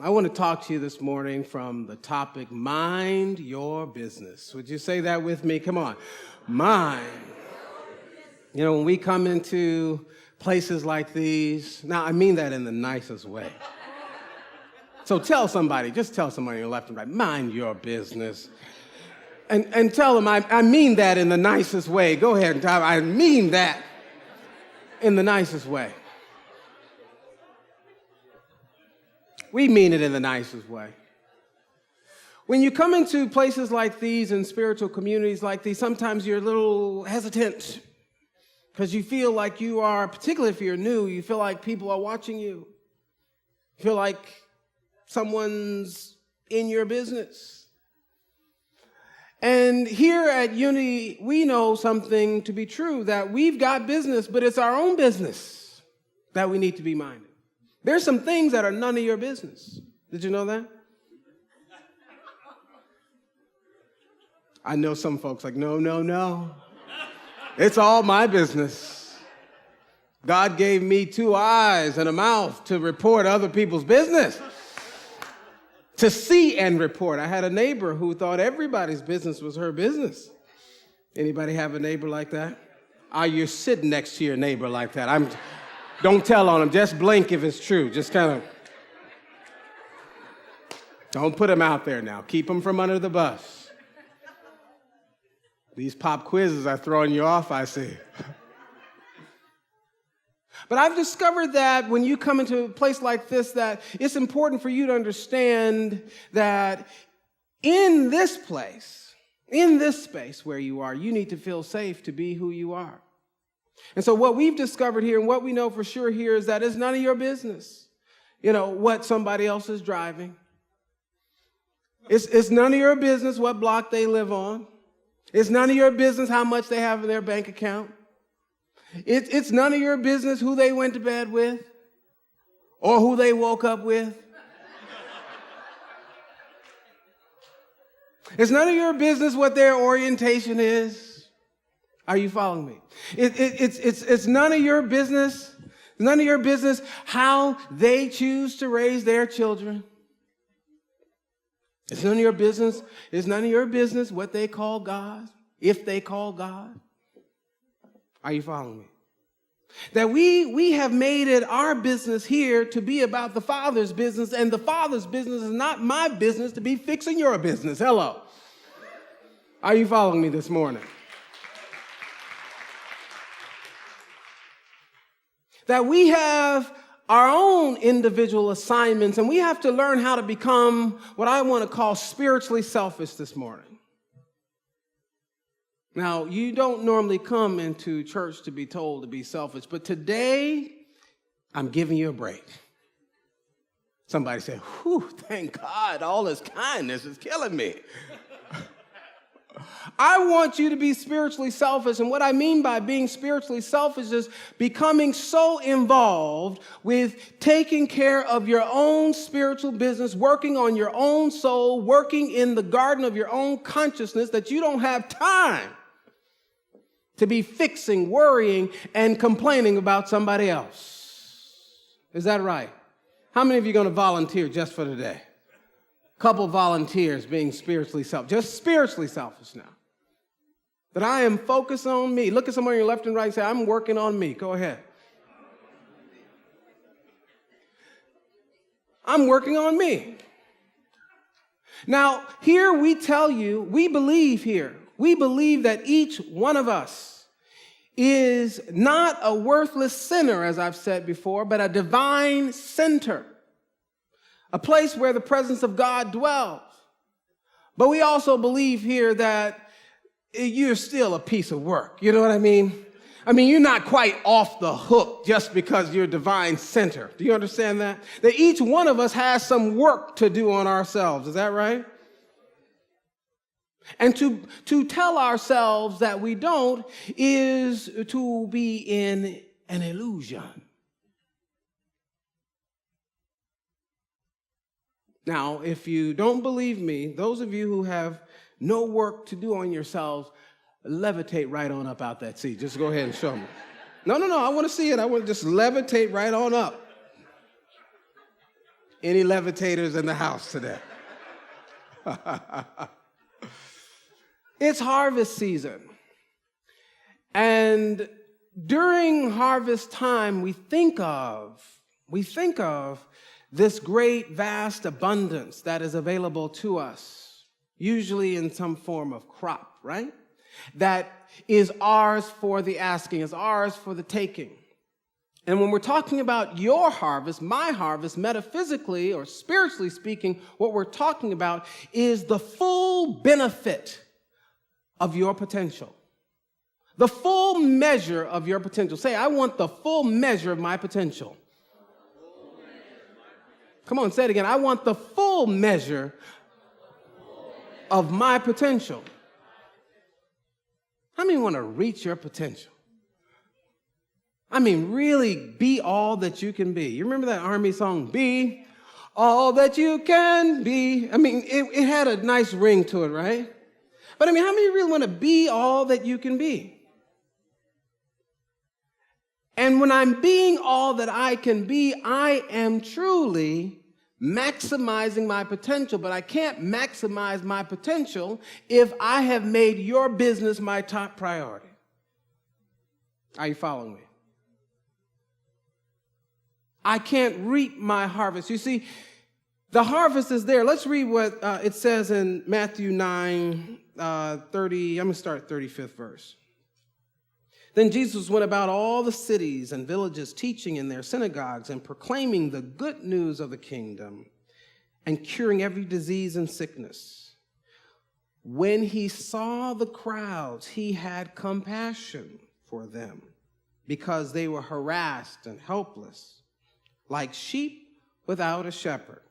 I want to talk to you this morning from the topic, mind your business. Would you say that with me? Come on. Mind. You know, when we come into places like these, now I mean that in the nicest way. So just tell somebody on your left and right, mind your business. And tell them, I mean that in the nicest way. Go ahead and tell them, I mean that in the nicest way. We mean it in the nicest way. When you come into places like these and spiritual communities like these, sometimes you're a little hesitant because you feel like you are, particularly if you're new, you feel like people are watching you. You feel like someone's in your business. And here at Unity, we know something to be true, that we've got business, but it's our own business that we need to be minded. There's some things that are none of your business. Did you know that? I know some folks like, no. It's all my business. God gave me 2 eyes and a mouth to report other people's business. To see and report. I had a neighbor who thought everybody's business was her business. Anybody have a neighbor like that? You're sitting next to your neighbor like that. Don't tell on him. Just blink if it's true. Just kind of, don't put him out there now. Keep him from under the bus. These pop quizzes are throwing you off, I see. But I've discovered that when you come into a place like this, that it's important for you to understand that in this place, in this space where you are, you need to feel safe to be who you are. And so what we've discovered here and what we know for sure here is that it's none of your business, what somebody else is driving. It's none of your business what block they live on. It's none of your business how much they have in their bank account. It's none of your business who they went to bed with or who they woke up with. It's none of your business what their orientation is. Are you following me? It's none of your business. None of your business how they choose to raise their children. It's none of your business. It's none of your business what they call God, if they call God. Are you following me? That we have made it our business here to be about the Father's business, and the Father's business is not my business to be fixing your business. Hello. Are you following me this morning? That we have our own individual assignments, and we have to learn how to become what I want to call spiritually selfish this morning. Now, you don't normally come into church to be told to be selfish, but today, I'm giving you a break. Somebody said, whew, thank God, all this kindness is killing me. I want you to be spiritually selfish, and what I mean by being spiritually selfish is becoming so involved with taking care of your own spiritual business, working on your own soul, working in the garden of your own consciousness that you don't have time to be fixing, worrying, and complaining about somebody else. Is that right? How many of you are going to volunteer just for today? Couple volunteers being spiritually selfish, just spiritually selfish now. That I am focused on me. Look at someone on your left and right and say, I'm working on me. Go ahead. I'm working on me. Now, here we tell you, we believe that each one of us is not a worthless sinner, as I've said before, but a divine center. A place where the presence of God dwells. But we also believe here that you're still a piece of work. You know what I mean? You're not quite off the hook just because you're divine center. Do you understand that? That each one of us has some work to do on ourselves. Is that right? And to tell ourselves that we don't is to be in an illusion. Now, if you don't believe me, those of you who have no work to do on yourselves, levitate right on up out that seat. Just go ahead and show me. No, I want to see it. I want to just levitate right on up. Any levitators in the house today? It's harvest season. And during harvest time, we think of this great, vast abundance that is available to us, usually in some form of crop, right? That is ours for the asking, is ours for the taking. And when we're talking about your harvest, my harvest, metaphysically or spiritually speaking, what we're talking about is the full benefit of your potential. The full measure of your potential. Say, I want the full measure of my potential. Come on, say it again. I want the full measure of my potential. How many want to reach your potential? I mean, really be all that you can be. You remember that Army song, Be All That You Can Be? I mean, it had a nice ring to it, right? But I mean, how many really want to be all that you can be? And when I'm being all that I can be, I am truly maximizing my potential. But I can't maximize my potential if I have made your business my top priority. Are you following me? I can't reap my harvest. You see, the harvest is there. Let's read what it says in Matthew 9, 30. I'm going to start 35th verse. Then Jesus went about all the cities and villages, teaching in their synagogues and proclaiming the good news of the kingdom and curing every disease and sickness. When he saw the crowds, he had compassion for them because they were harassed and helpless, like sheep without a shepherd.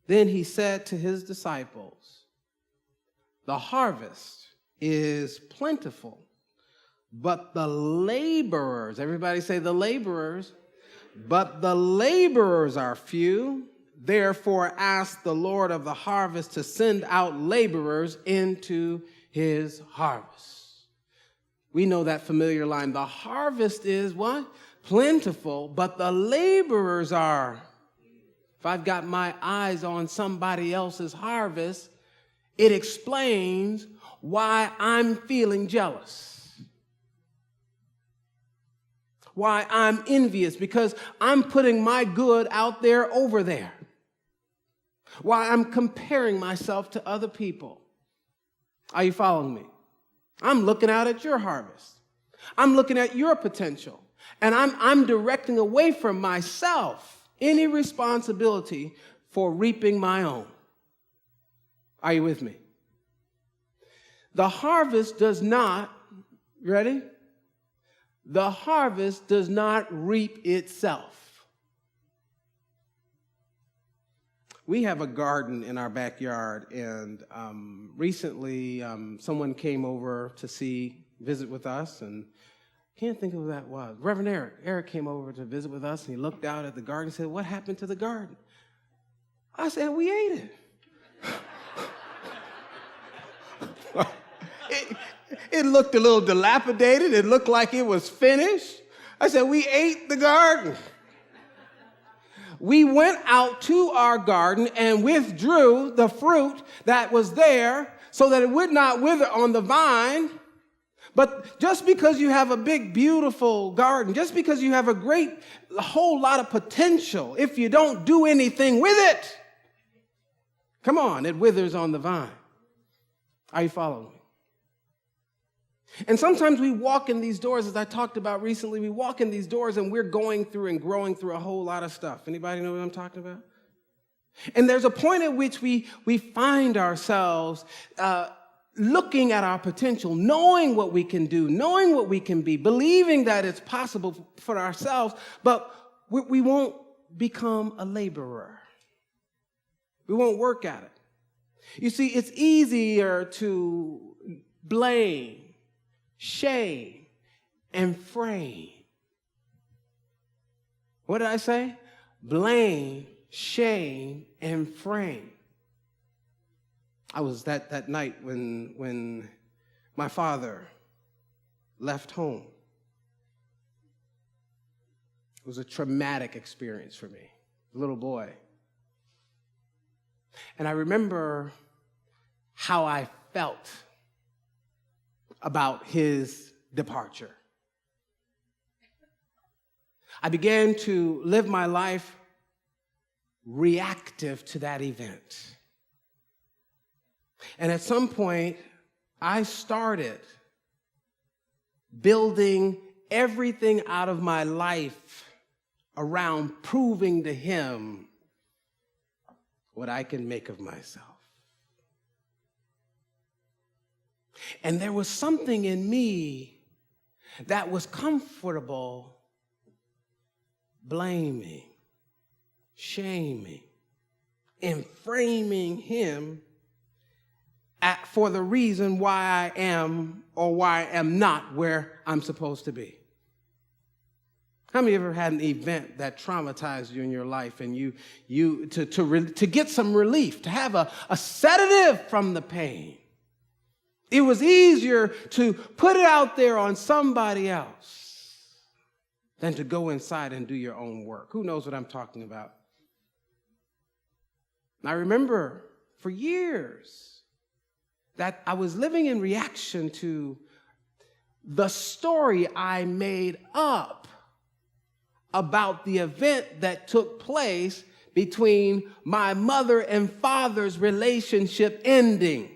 Then he said to his disciples, the harvest is plentiful, but the laborers, everybody say the laborers, but the laborers are few. Therefore ask the Lord of the harvest to send out laborers into his harvest. We know that familiar line. The harvest is what? Plentiful, but the laborers are. If I've got my eyes on somebody else's harvest, it explains why I'm feeling jealous. Why I'm envious, because I'm putting my good out there over there. Why I'm comparing myself to other people. Are you following me? I'm looking out at your harvest. I'm looking at your potential. And I'm directing away from myself any responsibility for reaping my own. Are you with me? The harvest does not, ready? The harvest does not reap itself. We have a garden in our backyard, and recently someone came over to visit with us, and I can't think of who that was. Reverend Eric. Eric came over to visit with us, and he looked out at the garden and said, what happened to the garden? I said, we ate it. It looked a little dilapidated. It looked like it was finished. I said, we ate the garden. We went out to our garden and withdrew the fruit that was there so that it would not wither on the vine. But just because you have a big, beautiful garden, just because you have a whole lot of potential, if you don't do anything with it, come on, it withers on the vine. Are you following me? And sometimes we walk in these doors, as I talked about recently, we walk in these doors and we're going through and growing through a whole lot of stuff. Anybody know what I'm talking about? And there's a point at which we find ourselves looking at our potential, knowing what we can do, knowing what we can be, believing that it's possible for ourselves, but we won't become a laborer. We won't work at it. You see, it's easier to blame, shame, and frame. What did I say? Blame, shame, and frame. I was that night when my father left home. It was a traumatic experience for me. A little boy, And I remember how I felt about his departure. I began to live my life reactive to that event. And at some point, I started building everything out of my life around proving to him what I can make of myself. And there was something in me that was comfortable blaming, shaming, and framing him for the reason why I am or why I am not where I'm supposed to be. How many of you ever had an event that traumatized you in your life and to get some relief, to have a sedative from the pain? It was easier to put it out there on somebody else than to go inside and do your own work. Who knows what I'm talking about? I remember for years that I was living in reaction to the story I made up about the event that took place between my mother and father's relationship ending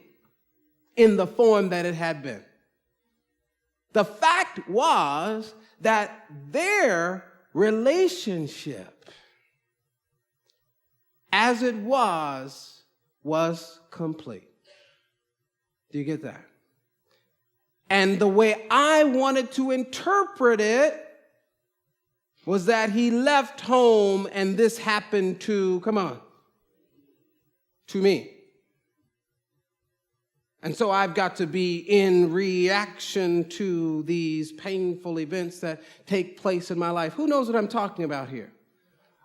in the form that it had been. The fact was that their relationship, as it was complete. Do you get that? And the way I wanted to interpret it was that he left home and this happened to me. And so I've got to be in reaction to these painful events that take place in my life. Who knows what I'm talking about here?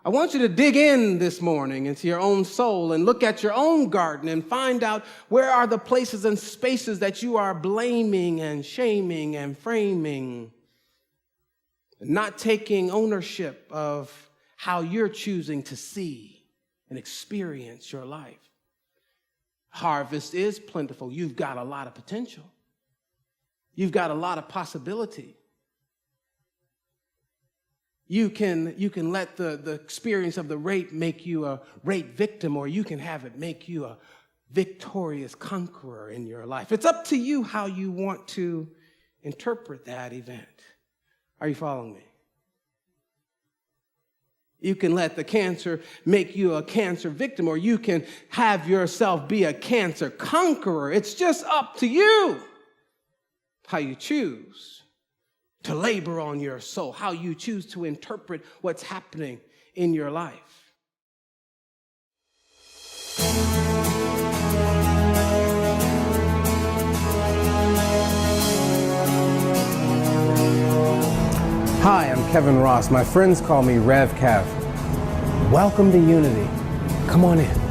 I want you to dig in this morning into your own soul and look at your own garden and find out where are the places and spaces that you are blaming and shaming and framing, not taking ownership of how you're choosing to see and experience your life. Harvest is plentiful. You've got a lot of potential. You've got a lot of possibility. You can let the experience of the rape make you a rape victim, or you can have it make you a victorious conqueror in your life. It's up to you how you want to interpret that event. Are you following me? You can let the cancer make you a cancer victim, or you can have yourself be a cancer conqueror. It's just up to you how you choose to labor on your soul, how you choose to interpret what's happening in your life. Hi, I'm Kevin Ross. My friends call me Rev Kev. Welcome to Unity. Come on in.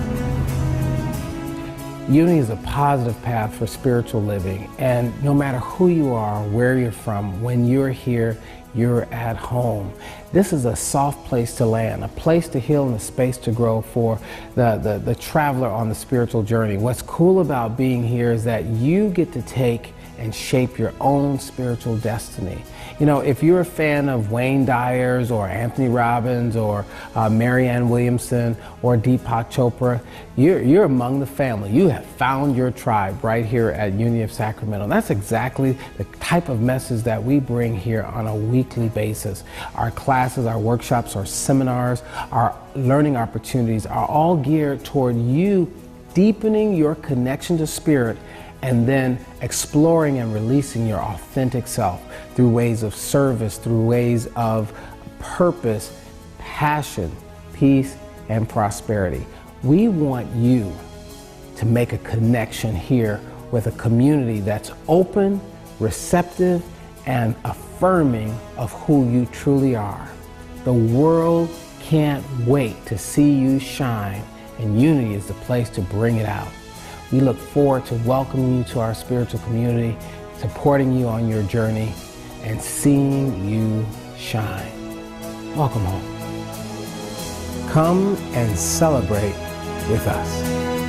Unity is a positive path for spiritual living, and no matter who you are, where you're from, when you're here, you're at home. This is a soft place to land, a place to heal and a space to grow for the traveler on the spiritual journey. What's cool about being here is that you get to take and shape your own spiritual destiny. You know, if you're a fan of Wayne Dyer's or Anthony Robbins or Marianne Williamson or Deepak Chopra, you're among the family. You have found your tribe right here at Unity of Sacramento. And that's exactly the type of message that we bring here on a weekly basis. Our classes, our workshops, our seminars, our learning opportunities are all geared toward you deepening your connection to spirit and then exploring and releasing your authentic self through ways of service, through ways of purpose, passion, peace, and prosperity. We want you to make a connection here with a community that's open, receptive, and affirming of who you truly are. The world can't wait to see you shine, and Unity is the place to bring it out. We look forward to welcoming you to our spiritual community, supporting you on your journey, and seeing you shine. Welcome home. Come and celebrate with us.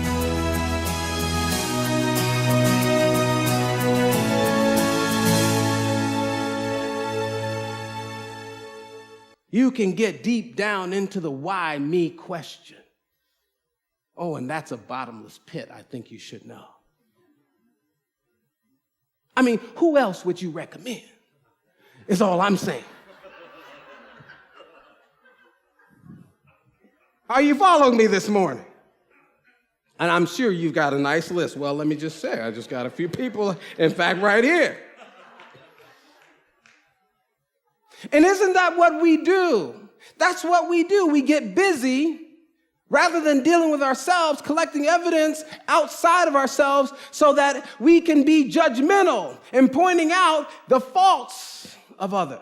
you can get deep down into the why me question. Oh, and that's a bottomless pit, I think you should know. I mean, who else would you recommend? Is all I'm saying. Are you following me this morning? And I'm sure you've got a nice list. Well, let me just say, I just got a few people, in fact, right here. And isn't that what we do? That's what we do. We get busy rather than dealing with ourselves, collecting evidence outside of ourselves so that we can be judgmental and pointing out the faults of others.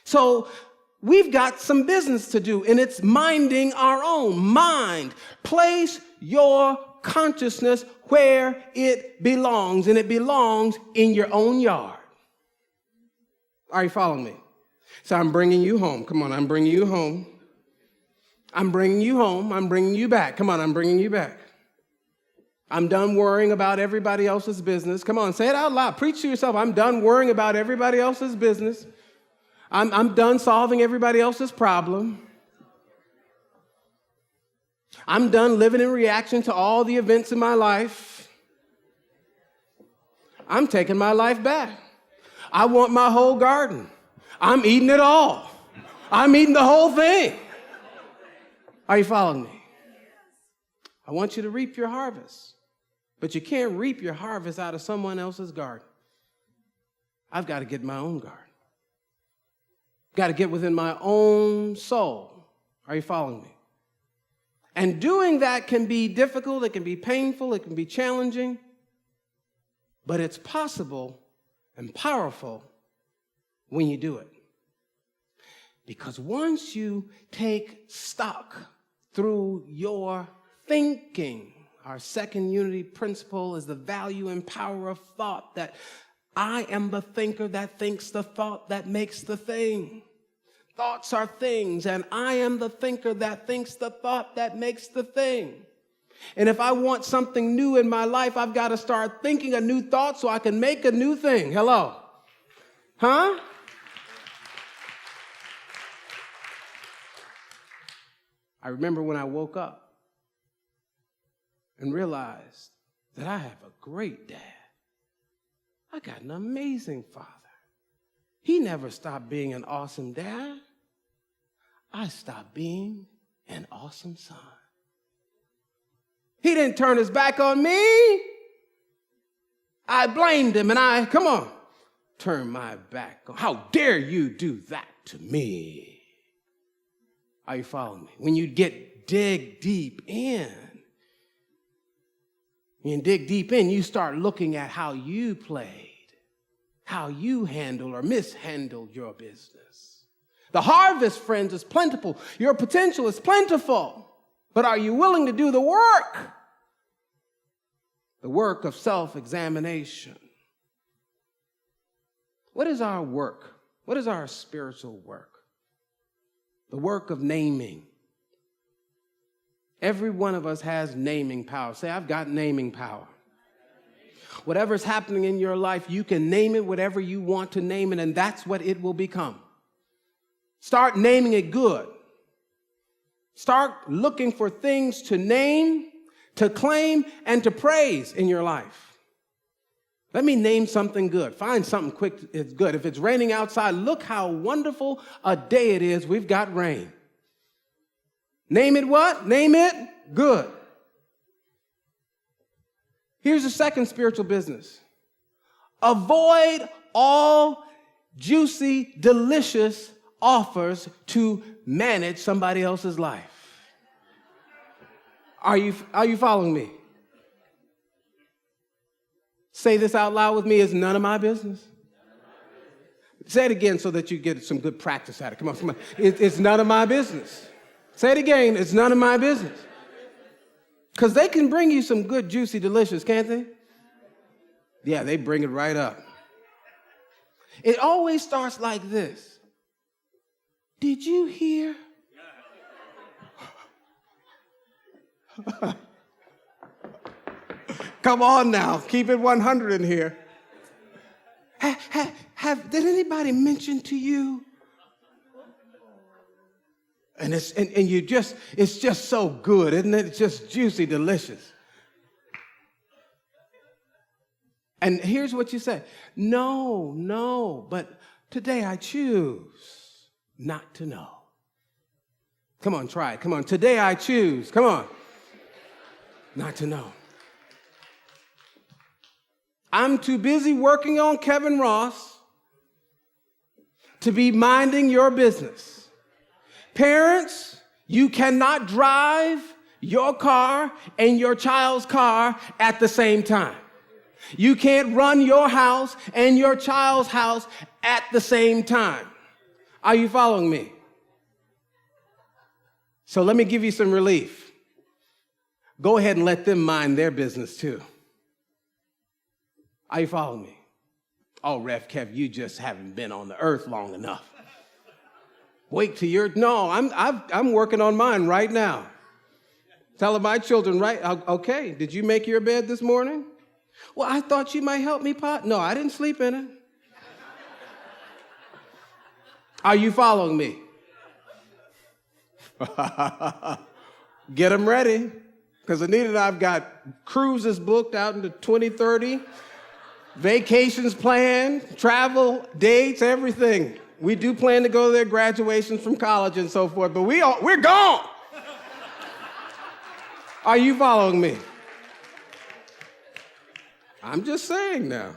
So we've got some business to do, and it's minding our own mind. Place your consciousness where it belongs, and it belongs in your own yard. Are you following me? So I'm bringing you home. Come on, I'm bringing you home. I'm bringing you home. I'm bringing you back. Come on, I'm bringing you back. I'm done worrying about everybody else's business. Come on, say it out loud. Preach to yourself. I'm done worrying about everybody else's business. I'm done solving everybody else's problem. I'm done living in reaction to all the events in my life. I'm taking my life back. I want my whole garden. I'm eating it all. I'm eating the whole thing. Are you following me? I want you to reap your harvest, but you can't reap your harvest out of someone else's garden. I've got to get my own garden. Got to get within my own soul. Are you following me? And doing that can be difficult, it can be painful, it can be challenging, but it's possible and powerful when you do it. Because once you take stock through your thinking, our second unity principle is the value and power of thought, that I am the thinker that thinks the thought that makes the thing. Thoughts are things, and I am the thinker that thinks the thought that makes the thing. And if I want something new in my life, I've got to start thinking a new thought so I can make a new thing. Hello? Huh? I remember when I woke up and realized that I have a great dad. I got an amazing father. He never stopped being an awesome dad. I stopped being an awesome son. He didn't turn his back on me. I blamed him and turned my back on. How dare you do that to me? Are you following me? When you dig deep in, you start looking at how you played, how you handled or mishandled your business. The harvest, friends, is plentiful. Your potential is plentiful. But are you willing to do the work? The work of self-examination. What is our work? What is our spiritual work? The work of naming. Every one of us has naming power. Say, I've got naming power. Whatever's happening in your life, you can name it whatever you want to name it, and that's what it will become. Start naming it good. Start looking for things to name, to claim, and to praise in your life. Let me name something good. Find something quick, it's good. If it's raining outside, look how wonderful a day it is. We've got rain. Name it what? Name it good. Here's the second spiritual business. Avoid all juicy, delicious offers to manage somebody else's life. Are you following me? Say this out loud with me. It's none of my business. Say it again so that you get some good practice at it. Come on. It's none of my business. Say it again. It's none of my business. Because they can bring you some good, juicy, delicious, can't they? Yeah, they bring it right up. It always starts like this. Did you hear? Come on now, keep it 100 in here. did anybody mention to you? And it's just so good, isn't it? It's just juicy, delicious. And here's what you say. No, but today I choose not to know. Come on, try it. Come on. Today I choose. Come on. Not to know. I'm too busy working on Kevin Ross to be minding your business. Parents, you cannot drive your car and your child's car at the same time. You can't run your house and your child's house at the same time. Are you following me? So let me give you some relief. Go ahead and let them mind their business too. Are you following me? Oh, Rev Kev, you just haven't been on the earth long enough. Wait till you're, no, I'm working on mine right now. Telling my children, right, okay, did you make your bed this morning? Well, I thought you might help me pot. No, I didn't sleep in it. Are you following me? Get them ready, because Anita and I've got cruises booked out into 2030, vacations planned, travel, dates, everything. We do plan to go to their graduations from college and so forth, but we're gone. Are you following me? I'm just saying now.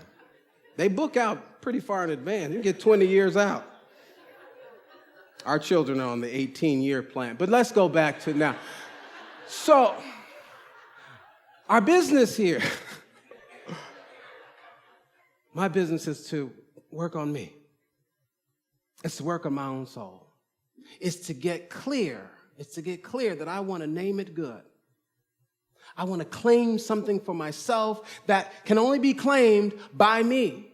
They book out pretty far in advance. You get 20 years out. Our children are on the 18-year plan. But let's go back to now. So, our business here, my business is to work on me. It's to work on my own soul. It's to get clear. It's to get clear that I want to name it good. I want to claim something for myself that can only be claimed by me.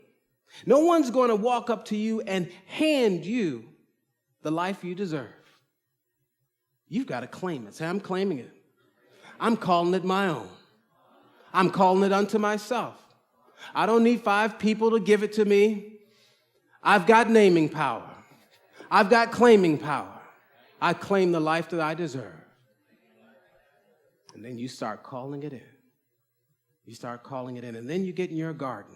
No one's going to walk up to you and hand you the life you deserve. You've got to claim it. Say, I'm claiming it. I'm calling it my own. I'm calling it unto myself. I don't need 5 people to give it to me. I've got naming power. I've got claiming power. I claim the life that I deserve. And then you start calling it in. You start calling it in. And then you get in your garden.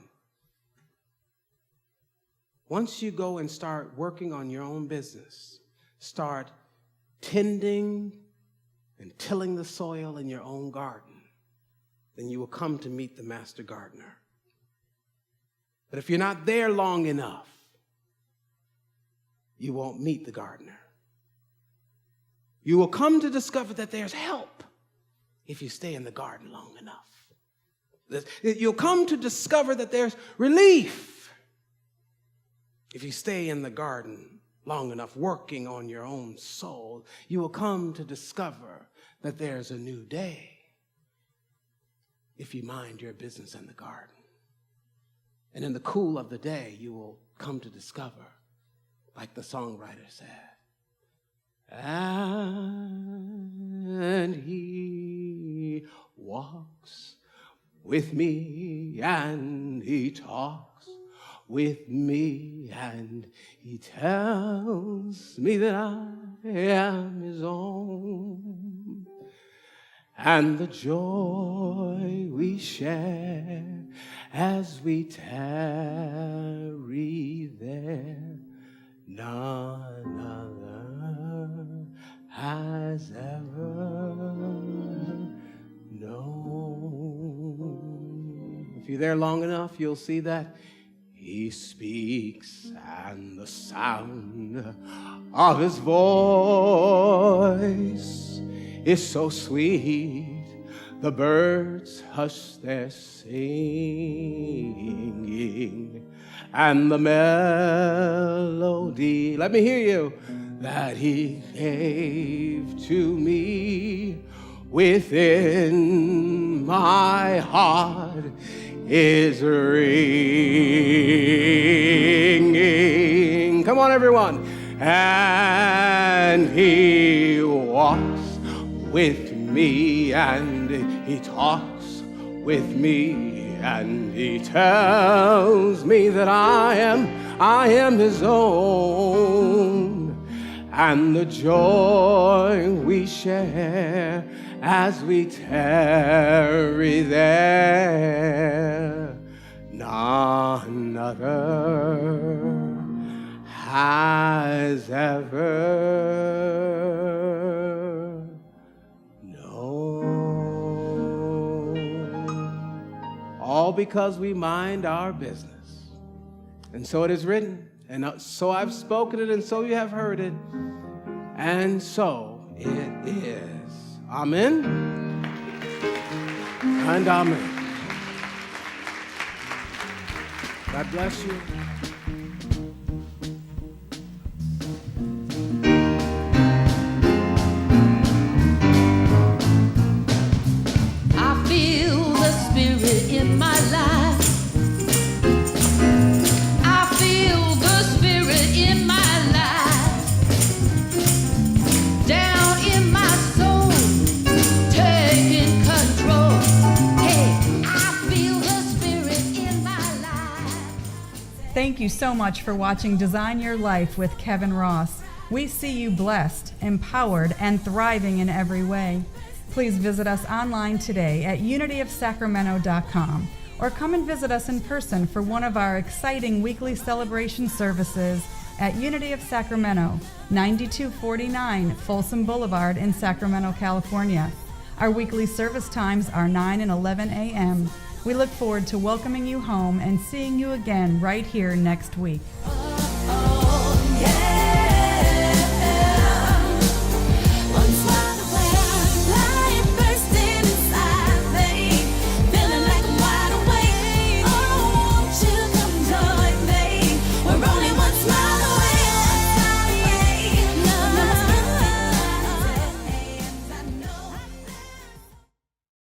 Once you go and start working on your own business, start tending and tilling the soil in your own garden, then you will come to meet the master gardener. But if you're not there long enough, you won't meet the gardener. You will come to discover that there's help if you stay in the garden long enough. You'll come to discover that there's relief if you stay in the garden long enough, working on your own soul. You will come to discover that there's a new day if you mind your business in the garden. And in the cool of the day, you will come to discover, like the songwriter said, and he walks with me, and he talks with me, and he tells me that I am his own. And the joy we share as we tarry there, none other has ever known. If you're there long enough, you'll see that he speaks, and the sound of his voice is so sweet, the birds hush their singing, and the melody, let me hear you, that he gave to me within my heart is ringing. Come on, everyone. And he walks with me, and he talks with me, and he tells me that I I am his own, and the joy we share as we tarry there, none other has ever known. All because we mind our business. And so it is written, and so I've spoken it, and so you have heard it, and so it is. Amen and amen. God bless you. I feel the Spirit in my life. Thank you so much for watching Design Your Life with Kevin Ross. We see you blessed, empowered, and thriving in every way. Please visit us online today at unityofsacramento.com or come and visit us in person for one of our exciting weekly celebration services at Unity of Sacramento, 9249 Folsom Boulevard in Sacramento, California. Our weekly service times are 9 and 11 a.m. We look forward to welcoming you home and seeing you again right here next week.